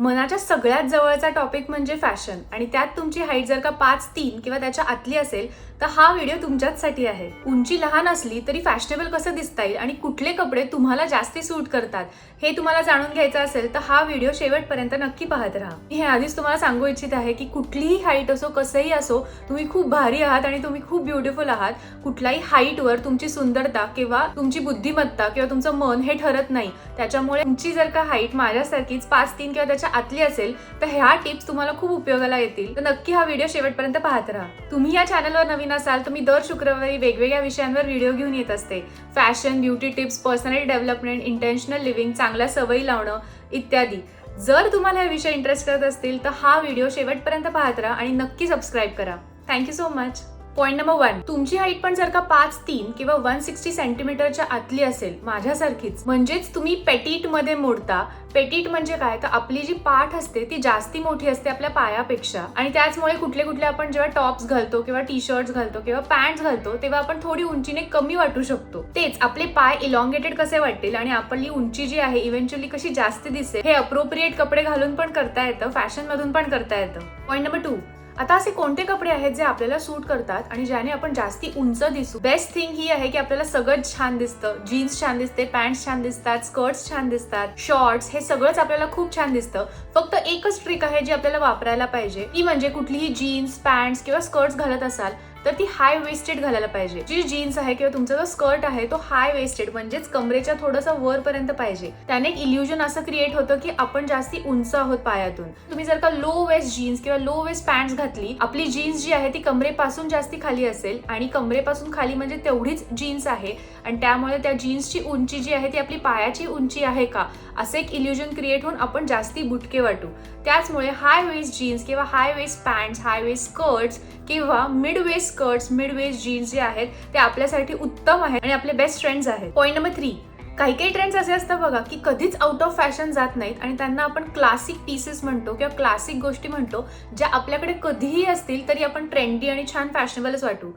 मनाच्या सगळ्यात जवळचा टॉपिक म्हणजे फॅशन आणि त्यात तुमची हाईट जर का 5'3" किंवा त्याच्या आतली असेल तर हा व्हिडिओ तुमच्याचसाठी आहे. उंची लहान असली तरी फॅशनेबल कसं दिसता येईल आणि कुठले कपडे तुम्हाला जास्ती सूट करतात हे तुम्हाला जाणून घ्यायचं असेल तर हा व्हिडिओ शेवटपर्यंत नक्की पाहत राहा. मी हे आधीच तुम्हाला सांगू इच्छित आहे की कुठलीही हाईट असो, कसंही असो, तुम्ही खूप भारी आहात आणि तुम्ही खूप ब्युटिफुल आहात. कुठल्याही हाईटवर तुमची सुंदरता किंवा तुमची बुद्धिमत्ता किंवा तुमचं मन हे ठरत नाही. त्याच्यामुळे तुमची जर का हाईट माझ्यासारखीच 5'3" किंवा त्याच्या आतली असेल तर ह्या टिप्स तुम्हाला खूप उपयोगाला येतील. तर नक्की हा व्हिडिओ शेवटपर्यंत पाहत राहा. तुम्ही या चॅनलवर नवीन असाल तर मी दर शुक्रवारी वेगवेगळ्या विषयांवर व्हिडिओ घेऊन येत असते. Fashion, beauty tips, personality development, intentional living, चांगल्या सवयी लावणं इत्यादी. जर तुम्हाला हे विषय इंटरेस्ट करत असतील तर हा व्हिडिओ शेवटपर्यंत पाहत राहा आणि नक्की सबस्क्राईब करा. Thank you so much. Point number 1, तुमची हाईट पण जर का 5'3" किंवा 160 सेंटीमीटरच्या आतली असेल माझ्यासारखीच, म्हणजेच तुम्ही पेटिट मध्ये मोडता. पेटिट म्हणजे काय, तर आपली जी पाठ असते ती जास्ती मोठी असते आपल्या पायापेक्षा आणि त्याचमुळे कुठले आपण जेव्हा टॉप्स घालतो किंवा टी शर्ट्स घालतो किंवा पॅन्ट्स घालतो तेव्हा आपण थोडी उंचीने कमी वाटू शकतो. तेच आपले पाय इलॉंगेटेड कसे वाटतील आणि आपली उंची जी आहे इव्हेंच्युअली कशी जास्त दिसते हे अप्रोप्रिएट कपडे घालून पण करता येतं, फॅशन मधून पण करता येतं. पॉइंट नंबर 2, आता असे कोणते कपडे आहेत जे आपल्याला सूट करतात आणि ज्याने आपण जास्ती उंच दिसू. बेस्ट थिंग ही आहे की आपल्याला सगळं छान दिसतं. जीन्स छान दिसते, पॅन्ट्स छान दिसतात, स्कर्ट्स छान दिसतात, शॉर्ट्स, हे सगळंच आपल्याला खूप छान दिसतं. फक्त एकच ट्रिक आहे जी आपल्याला वापरायला पाहिजे, ती म्हणजे कुठलीही जीन्स, पॅन्ट्स किंवा स्कर्ट्स घालत असाल तर ती हाय वेस्टेड घालायला पाहिजे. जी जीन्स आहे किंवा तुमचा जो स्कर्ट आहे तो हाय वेस्टेड म्हणजेच कमरेच्या थोडंसं वरपर्यंत पाहिजे. त्याने एक इल्युजन असं क्रिएट होतं की आपण जास्ती उंच आहोत पायातून. तुम्ही जर का लो वेस्ट जीन्स किंवा लो वेस्ट पॅन्ट्स घातली, आपली जीन्स जी आहे ती कमरेपासून जास्ती खाली असेल आणि कमरेपासून खाली म्हणजे तेवढीच जीन्स आहे आणि त्यामुळे त्या जीन्सची उंची जी आहे ती आपली पायाची उंची आहे का असे एक इल्युजन क्रिएट होऊन आपण जास्ती बुटके वाटू. त्याचमुळे हाय वेस्ट जीन्स किंवा high waist pants, high waist skirts किंवा mid waist skirts, mid waist jeans जे आहेत ते आपल्यासाठी उत्तम आहेत आणि आपले बेस्ट ट्रेंड्स आहेत. पॉइंट नंबर 3, काही ट्रेंड्स असे असतात बघा की कधीच आउट ऑफ फॅशन जात नाहीत आणि त्यांना आपण क्लासिक पीसेस म्हणतो किंवा क्लासिक गोष्टी म्हणतो, ज्या आपल्याकडे कधीही असतील तरी आपण ट्रेंडी आणि छान फॅशनेबलच वाटू.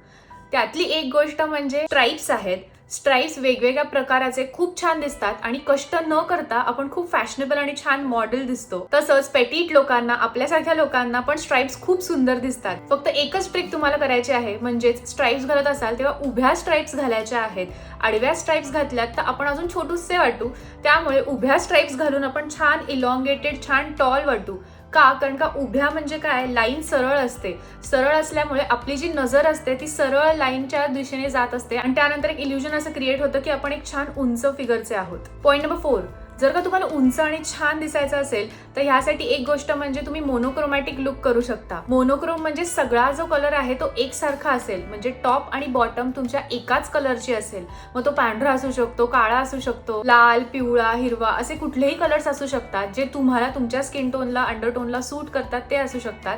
त्यातली एक गोष्ट म्हणजे स्ट्राइप्स आहेत. स्ट्राइप्स वेगवेगळ्या प्रकाराचे खूप छान दिसतात आणि कष्ट न करता आपण खूप फॅशनेबल आणि छान मॉडेल दिसतो. तसंच पेटिट लोकांना, आपल्यासारख्या लोकांना पण स्ट्राइप्स खूप सुंदर दिसतात. फक्त एकच ट्रिक तुम्हाला करायची आहे, म्हणजेच स्ट्राइप्स घालत असाल तेव्हा उभ्या स्ट्राइप्स घालायच्या आहेत. आडव्या स्ट्राइप्स घातल्यात तर आपण अजून छोटूसे वाटू. त्यामुळे उभ्या स्ट्राइप्स घालून आपण छान इलॉंगेटेड, छान टॉल वाटू. का? कारण का उभ्या म्हणजे काय, लाईन सरळ असते. सरळ असल्यामुळे आपली जी नजर असते ती सरळ लाईनच्या दिशेने जात असते आणि त्यानंतर एक इल्युजन असं क्रिएट होतं की आपण एक छान उंच फिगरचे आहोत. पॉइंट नंबर 4, जर का तुम्हाला उंच आणि छान दिसायचं असेल तर ह्यासाठी एक गोष्ट म्हणजे तुम्ही मोनोक्रोमॅटिक लुक करू शकता. मोनोक्रोम म्हणजे सगळा जो कलर आहे तो एकसारखा असेल, म्हणजे टॉप आणि बॉटम तुमच्या एकाच कलरची असेल. मग तो पांढरा असू शकतो, काळा असू शकतो, लाल, पिवळा, हिरवा असे कुठलेही कलर्स असू शकतात जे तुम्हाला तुमच्या स्किन टोनला, अंडरटोनला सूट करतात ते असू शकतात.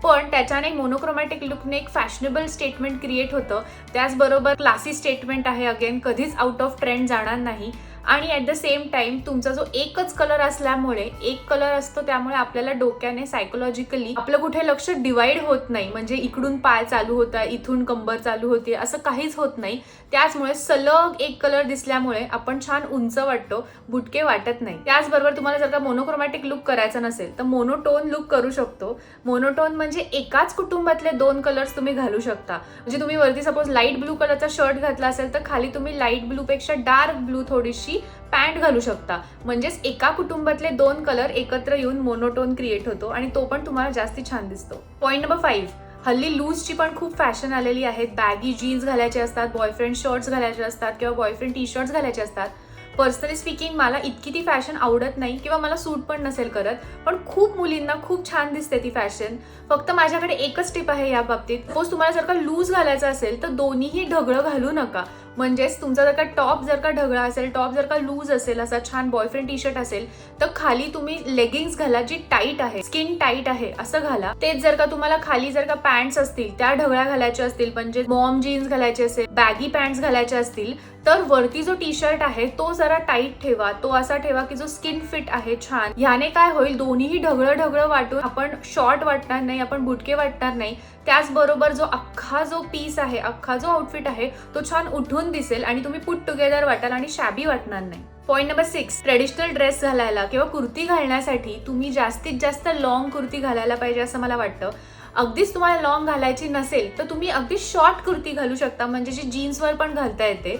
पण त्याच्याने मोनोक्रोमॅटिक लुकने एक फॅशनेबल स्टेटमेंट क्रिएट होतं. त्याचबरोबर क्लासी स्टेटमेंट आहे, अगेन कधीच आउट ऑफ ट्रेंड जाणार नाही. आणि ॲट द सेम टाइम तुमचा जो एकच कलर असल्यामुळे, एक कलर असतो त्यामुळे आपल्याला डोक्याने सायकोलॉजिकली आपलं कुठे लक्ष डिवाइड होत नाही, म्हणजे इकडून पाय चालू होता, इथून कंबर चालू होते, असं काहीच होत नाही. त्याचमुळे सलग एक कलर दिसल्यामुळे आपण छान उंच वाटतो, बुटके वाटत नाही. त्याचबरोबर तुम्हाला जर का मोनोक्रोमॅटिक लुक करायचा नसेल तर मोनोटोन लुक करू शकतो. मोनोटोन म्हणजे एकाच कुटुंबातले 2 कलर्स तुम्ही घालू शकता. म्हणजे तुम्ही वरती सपोज लाईट ब्लू कलरचा शर्ट घातला असेल तर खाली तुम्ही लाईट ब्लू पेक्षा डार्क ब्लू थोडीशी पॅन्ट घालू शकता. म्हणजेच एका कुटुंबातले 2 कलर एकत्र येऊन मोनोटोन क्रिएट होतो आणि तो पण तुम्हाला जास्ती छान दिसतो. पॉइंट नंबर 5, हल्ली लूजची पण खूप फॅशन आलेली आहे. बॅगी जीन्स घालायचे असतात, बॉयफ्रेंड शर्ट्स घालायचे असतात किंवा बॉयफ्रेंड टी शर्ट्स घालायचे असतात. पर्सनली स्पीकिंग मला इतकी ती फॅशन आवडत नाही किंवा मला सूट पण नसेल करत, पण खूप मुलींना खूप छान दिसते ती फॅशन. फक्त माझ्याकडे एकच टिप आहे या बाबतीत. सपोज तुम्हाला जर का लूज घालायचं असेल तर दोन्हीही ढगळं घालू नका. म्हणजेच तुमचा जर का टॉप जर का ढगळा असेल, टॉप जर का लूज असेल, असा छान बॉयफ्रेंड टी शर्ट असेल तर खाली तुम्ही लेगिंग्स घाला जी टाईट आहे, स्किन टाईट आहे असं घाला. तेच जर का तुम्हाला खाली जर का पॅन्ट्स असतील त्या ढगळ्या घालायच्या असतील, म्हणजे मॉम जीन्स घालायचे असेल, बॅगी पॅन्ट्स घालायचे असतील तर वरती जो टी शर्ट आहे तो जरा टाईट ठेवा. तो असा ठेवा की जो स्किन फिट आहे छान. ह्याने काय होईल, दोन्हीही ढगळं वाटून आपण शॉर्ट वाटणार नाही, आपण बुटके वाटणार नाही. त्याचबरोबर जो अख्खा जो पीस आहे, अख्खा जो आउटफिट आहे तो छान उठून दिसेल आणि तुम्ही पुट टुगेदर वाटाल आणि शॅबी वाटणार नाही. पॉईंट नंबर 6, ट्रेडिशनल ड्रेस घालायला किंवा कुर्ती घालण्यासाठी तुम्ही जास्तीत जास्त लॉंग कुर्ती घालायला पाहिजे असं मला वाटतं. अगदीच तुम्हाला लॉंग घालायची नसेल तर तुम्ही अगदी शॉर्ट कुर्ती घालू शकता, म्हणजे जी जीन्सवर पण घालता येते.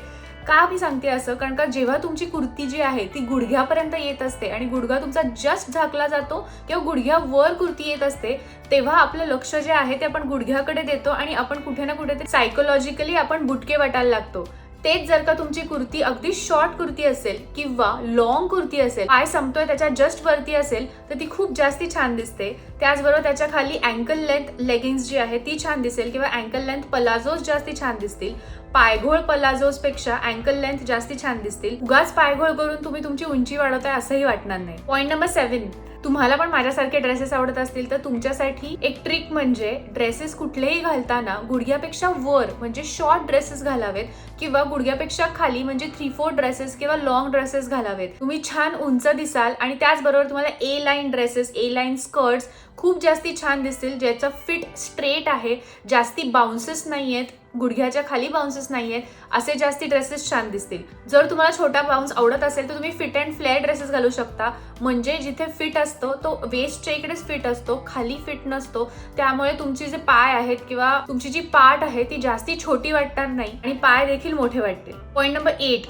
का मी सांगते असं, कारण का जेव्हा तुमची कुर्ती जी आहे ती गुडघ्यापर्यंत येत असते आणि गुडघा तुमचा जस्ट झाकला जातो किंवा गुडघ्यावर कुर्ती येत असते, तेव्हा आपलं लक्ष जे आहे ते आपण गुडघ्याकडे देतो आणि आपण कुठे ना कुठे सायकोलॉजिकली आपण बुटके वाटायला लागतो. तेच जर का तुमची कुर्ती अगदी शॉर्ट कुर्ती असेल किंवा लॉंग कुर्ती असेल, पाय संपतोय त्याच्या जस्ट वरती असेल, तर ती खूप जास्ती छान दिसते. त्याचबरोबर त्याच्या खाली अँकल लेंथ लेगिंग्स जी आहे ती छान दिसेल किंवा अँकल लेंथ पलाझोज जास्ती छान दिसतील. पायघोळ पलाझोज पेक्षा अँकल लेंथ जास्ती छान दिसतील. उगाच पायघोळ करून तुम्ही तुमची उंची वाढवताय असंही वाटणार नाही. पॉईंट नंबर 7, तुम्हाला पण माझ्यासारखे ड्रेसेस आवडत असतील तर तुमच्यासाठी एक ट्रिक म्हणजे ड्रेसेस कुठलेही घालताना गुडघ्यापेक्षा वर म्हणजे शॉर्ट ड्रेसेस घालावेत किंवा गुडघ्यापेक्षा खाली म्हणजे 3/4 ड्रेसेस किंवा लॉंग ड्रेसेस घालावेत. तुम्ही छान उंच दिसाल आणि त्याचबरोबर तुम्हाला ए लाईन ड्रेसेस, ए लाईन स्कर्ट्स खूप जास्ती छान दिसतील, ज्याचा फिट स्ट्रेट आहे, जास्ती बाउन्सेस नाहीयेत, गुडघ्याच्या खाली बाउन्सेस नाहीयेत, असे जास्ती ड्रेसेस छान दिसतील. जर तुम्हाला छोटा बाउन्स आवडत असेल तर तुम्ही फिट अँड फ्लेअर ड्रेसेस घालू शकता, म्हणजे जिथे फिट असतो तो वेस्टच्या इकडेच फिट असतो, खाली फिट नसतो. त्यामुळे तुमची जे पाय आहेत किंवा तुमची जी पाठ आहे ती जास्ती छोटी वाटणार नाही आणि पाय देखील मोठे वाटतील. पॉईंट नंबर 8,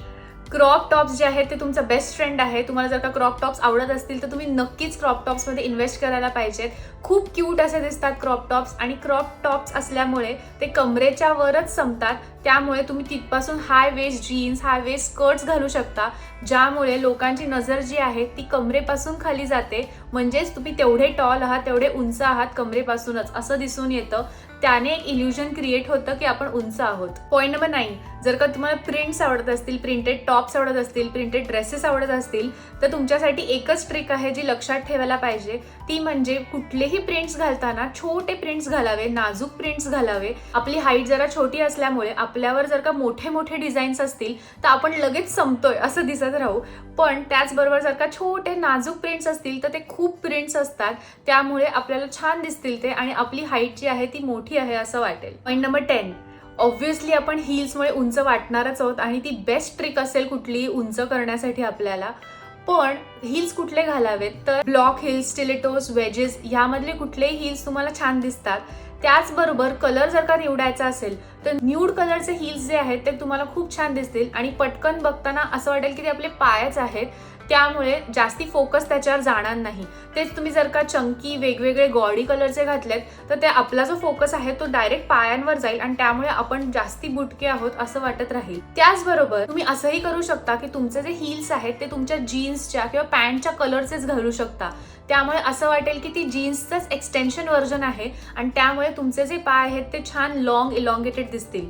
क्रॉप टॉप्स जे आहेत ते तुमचा बेस्ट फ्रेंड आहे. तुम्हाला जर का क्रॉप टॉप्स आवडत असतील तर तुम्ही नक्कीच क्रॉप टॉप्समध्ये इन्व्हेस्ट करायला पाहिजेत. खूप क्यूट असे दिसतात क्रॉप टॉप्स आणि क्रॉप टॉप्स असल्यामुळे ते कमरेच्या वरच संपतात. त्यामुळे तुम्ही तिथपासून हाय वेस्ट जीन्स, हाय वेस्ट स्कर्ट्स घालू शकता, ज्यामुळे लोकांची नजर जी आहे ती कमरेपासून खाली जाते, म्हणजेच तुम्ही तेवढे टॉल आहात, तेवढे उंच आहात कमरेपासूनच असं दिसून येतं. त्याने एक इल्युजन क्रिएट होतं की आपण उंच आहोत. पॉईंट नंबर 9, जर का तुम्हाला प्रिंट्स आवडत असतील, प्रिंटेड टॉप्स आवडत असतील, प्रिंटेड ड्रेसेस आवडत असतील तर तुमच्यासाठी एकच ट्रिक आहे जी लक्षात ठेवायला पाहिजे, ती म्हणजे कुठलेही प्रिंट्स घालताना छोटे प्रिंट्स घालावे, नाजूक प्रिंट्स घालावे. आपली हाईट जरा छोटी असल्यामुळे आपल्यावर जर का मोठे मोठे डिझाईन्स असतील तर आपण लगेच संपतोय असं दिसत राहू, पण त्याचबरोबर जर का छोटे नाजूक प्रिंट्स असतील तर ते खूप प्रिंट्स असतात, त्यामुळे आपल्याला छान दिसतील ते आणि आपली हाईट जी आहे ती मोठी आहे असं वाटेल. पॉईंट नंबर 10, ऑब्व्हियसली आपण हिल्समुळे उंच वाटणारच आहोत आणि ती बेस्ट ट्रिक असेल कुठलीही उंच करण्यासाठी आपल्याला. पण हिल्स कुठले घालावेत तर ब्लॉक हिल्स, स्टिलेटोज, वेजेस यामधले कुठलेही हिल्स तुम्हाला छान दिसतात. त्याचबरोबर कलर जर का निवडायचा असेल तर न्यूड कलरचे हिल्स जे आहेत ते तुम्हाला खूप छान दिसतील आणि पटकन बघताना असं वाटेल की ते आपले पायच आहेत, त्यामुळे जास्ती फोकस त्याच्यावर जाणार नाही. तेच तुम्ही जर का चंकी वेगवेगळे गॉडी कलरचे घातलेत तर ते आपला जो फोकस आहे तो डायरेक्ट पायांवर जाईल आणि त्यामुळे आपण जास्ती बुटके आहोत असं वाटत राहील. त्याचबरोबर तुम्ही असंही करू शकता की तुमचे जे हिल्स आहेत ते तुमच्या जीन्सच्या किंवा पॅन्टच्या कलरचेच घालू शकता, त्यामुळे असं वाटेल की ती जीन्सचंच एक्सटेन्शन व्हर्जन आहे आणि त्यामुळे तुमचे जे पाय आहेत ते छान लॉंग इलॉंगेटेड दिसतील.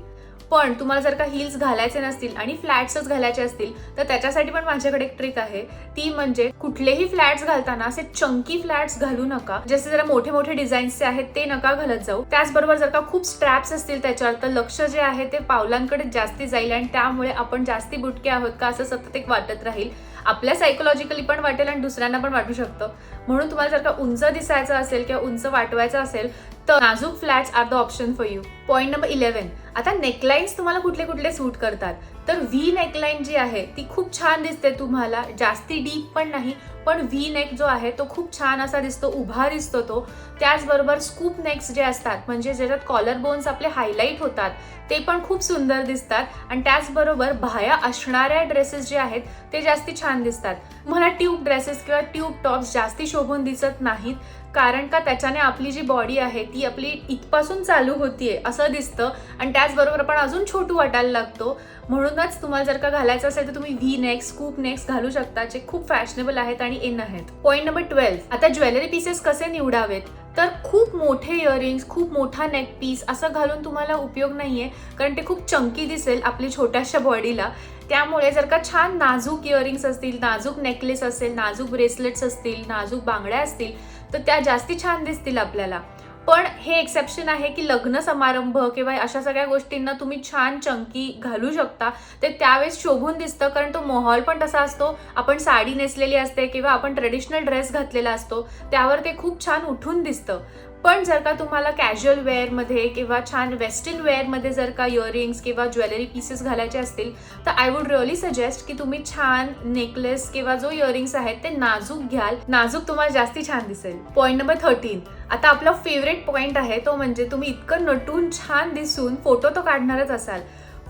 पण तुम्हाला जर का हिल्स घालायचे नसतील आणि फ्लॅट्सच घालायचे असतील तर त्याच्यासाठी पण माझ्याकडे एक ट्रिक आहे, ती म्हणजे कुठलेही फ्लॅट्स घालताना असे चंकी फ्लॅट्स घालू नका, जसे जरा मोठे मोठे डिझाईन्सचे आहेत ते नका घालत जाऊ. त्याचबरोबर जर का खूप स्ट्रॅप्स असतील त्याच्यावर तर लक्ष जे आहे ते पावलांकडे जास्ती जाईल आणि त्यामुळे आपण जास्ती बुटके आहोत का असं सतत एक वाटत राहील. आपल्या सायकोलॉजिकली पण वाटेल आणि दुसऱ्यांना पण वाटू शकतं. म्हणून तुम्हाला जर का उंच दिसायचं असेल किंवा उंच वाटवायचं असेल तर नाजूक flats are the option for you. Point number 11, आता नेकलाईन्स तुम्हाला कुठले कुठले सूट करतात तर व्ही नेकलाईन जी आहे ती खूप छान दिसते तुम्हाला, जास्ती डीप पण नाही, पण व्ही नेक जो आहे तो खूप छान असा दिसतो, उभा दिसतो तो. त्याचबरोबर स्कूप नेक्स जे असतात म्हणजे ज्याच्यात कॉलर बोन्स आपले हायलाईट होतात ते पण खूप सुंदर दिसतात आणि त्याचबरोबर बाह्या असणाऱ्या ड्रेसेस जे आहेत ते जास्ती छान दिसतात. तुम्हाला ट्यूब ड्रेसेस किंवा ट्यूब टॉप्स जास्ती शोभून दिसत नाहीत, कारण का त्याच्याने आपली जी बॉडी आहे ती आपली इथपासून चालू होतीये असं दिसतं आणि त्याचबरोबर आपण अजून छोटू वाटायला लागतो. म्हणूनच तुम्हाला जर का घालायचं असेल तर तुम्ही व्ही नेक्स, स्कूप नेक्स घालू शकता, जे खूप फॅशनेबल आहेत आणि इन आहेत. पॉईंट नंबर 12, आता ज्वेलरी पीसेस कसे निवडावेत तर खूप मोठे इयरिंग्स, खूप मोठा नेक पीस असं घालून तुम्हाला उपयोग नाहीये, कारण ते खूप चंकी दिसेल आपली छोट्याशा बॉडीला. त्यामुळे जर का छान नाजूक इयरिंग्स असतील, नाजूक नेकलेस असेल, नाजूक ब्रेसलेट्स असतील, नाजूक बांगड्या असतील तर त्या जास्ती छान दिसतील आपल्याला. पण हे एक्सेप्शन आहे की लग्न समारंभ किंवा अशा सगळ्या गोष्टींना तुम्ही छान चंकी घालू शकता, ते त्यावेळेस शोभून दिसतं, कारण तो माहोल पण तसा असतो. आपण साडी नेसलेली असते किंवा आपण ट्रेडिशनल ड्रेस घातलेला असतो, त्यावर ते खूप छान उठून दिसतं. पण जर का तुम्हाला कॅज्युअल वेअरमध्ये किंवा छान वेस्टर्न वेअरमध्ये जर का इयरिंग्स किंवा ज्वेलरी पीसेस घालायचे असतील तर आय वुड रिअली सजेस्ट की तुम्ही छान नेकलेस किंवा जो इयरिंग्स आहेत ते नाजूक घ्याल. नाजूक तुम्हाला जास्ती छान दिसेल. Point number 13. आता आपला फेवरेट पॉईंट आहे तो म्हणजे तुम्ही इतकं नटून छान दिसून फोटो तो काढणारच असाल.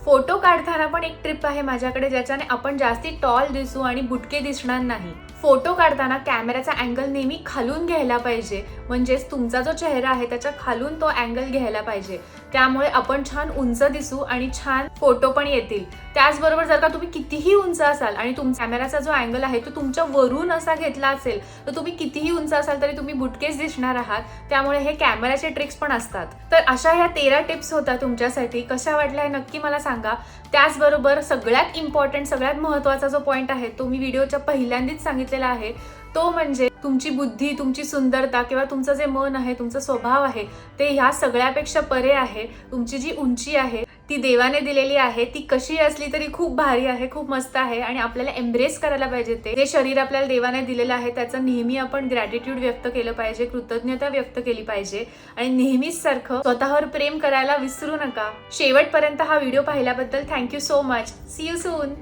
फोटो काढताना पण एक ट्रिप आहे माझ्याकडे ज्याच्याने आपण जास्ती टॉल दिसू आणि बुटके दिसणार नाही. फोटो काढताना कॅमेराचा अँगल नेहमी खालून घ्यायला पाहिजे, म्हणजेच तुमचा जो चेहरा आहे त्याच्या खालून तो अँगल घ्यायला पाहिजे. त्यामुळे आपण छान उंच दिसू आणि छान फोटो पण येतील. त्याचबरोबर जर का तुम्ही कितीही उंच असाल आणि तुमचा कॅमेराचा जो अँगल आहे तो तुमच्या वरून असा घेतला असेल तर तुम्ही कितीही उंच असाल तरी तुम्ही बुटकेच दिसणार आहात. त्यामुळे हे कॅमेराचे ट्रिक्स पण असतात. तर अशा ह्या 13 टिप्स होत्या तुमच्यासाठी. कशा वाटल्या हे नक्की मला सांगा. त्याचबरोबर सगळ्यात इम्पॉर्टंट सगळ्यात महत्त्वाचा जो पॉईंट आहे तो मी व्हिडिओच्या पहिल्यांदाच सांगितलेला आहे, तो म्हणजे तुमची बुद्धी, तुमची सुंदरता किंवा तुमचं जे मन आहे, तुमचा स्वभाव आहे ते ह्या सगळ्यापेक्षा परे आहे. तुमची जी उंची आहे ती देवाने दिलेली आहे. ती कशी असली तरी खूप भारी आहे, खूप मस्त आहे आणि आपल्याला एम्ब्रेस करायला पाहिजे. ते जे शरीर आपल्याला देवाने दिलेलं आहे त्याचं नेहमी आपण ग्रॅटिट्यूड व्यक्त केलं पाहिजे, कृतज्ञता व्यक्त केली पाहिजे आणि नेहमीच सारखं स्वतःवर प्रेम करायला विसरू नका. शेवटपर्यंत हा व्हिडिओ पाहिल्याबद्दल thank you so much. See you soon.